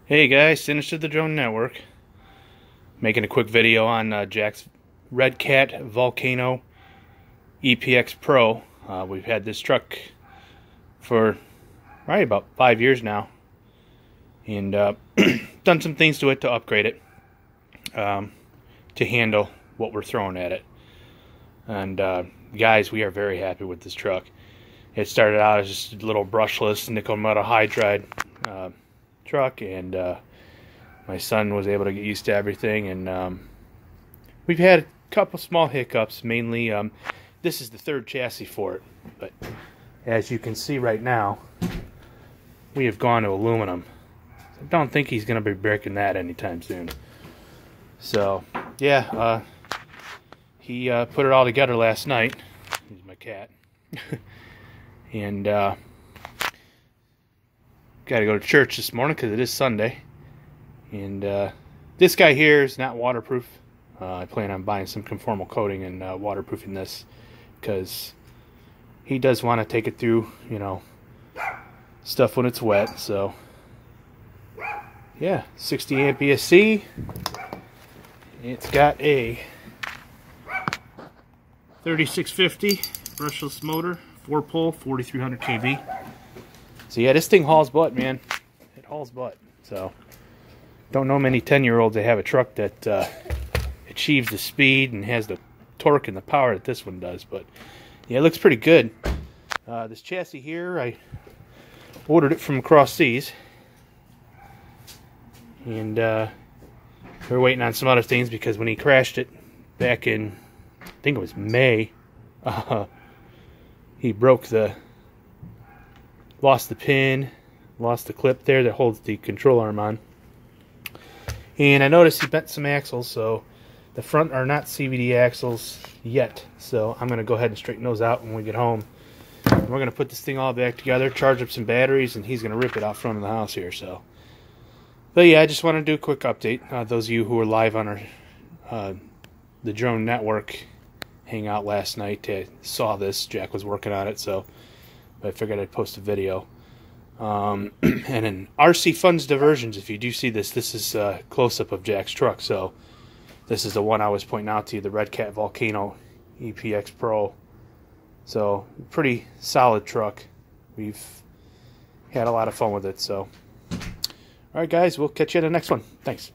Hey guys, Sinister the Drone Network. Making a quick video on Jack's Redcat Volcano EPX Pro. We've had this truck for right about 5 years now, and done some things to it to upgrade it to handle what we're throwing at it. And guys, we are very happy with this truck. It started out as just a little brushless nickel metal hydride truck, and my son was able to get used to everything, and we've had a couple small hiccups. Mainly this is the third chassis for it, but as you can see right now, we have gone to aluminum. I don't think he's going to be breaking that anytime soon. So yeah, he put it all together last night. He's my cat. And got to go to church this morning because it is Sunday. And this guy here is not waterproof. I plan on buying some conformal coating and waterproofing this, because he does want to take it through, you know, stuff when it's wet. So yeah, 60 amp ESC. It's got a 3650 brushless motor, 4-pole, 4300 kV. So yeah, this thing hauls butt, man. It hauls butt. So don't know many 10-year-olds that have a truck that achieves the speed and has the torque and the power that this one does. But yeah, it looks pretty good. This chassis here, I ordered it from across seas, and we're waiting on some other things because when he crashed it back in, I think it was May, he lost the pin, lost the clip there that holds the control arm on. And I noticed he bent some axles, so the front are not CVD axles yet. So I'm going to go ahead and straighten those out when we get home. And we're going to put this thing all back together, charge up some batteries, and he's going to rip it out front of the house here. So, but yeah, I just want to do a quick update. Those of you who were live on the Drone Network hangout last night saw this. Jack was working on it, so I figured I'd post a video. And in RC Funds Diversions, if you do see this, this is a close-up of Jack's truck. So this is the one I was pointing out to you, the Redcat Volcano EPX Pro. So pretty solid truck. We've had a lot of fun with it. So all right, guys, we'll catch you in the next one. Thanks.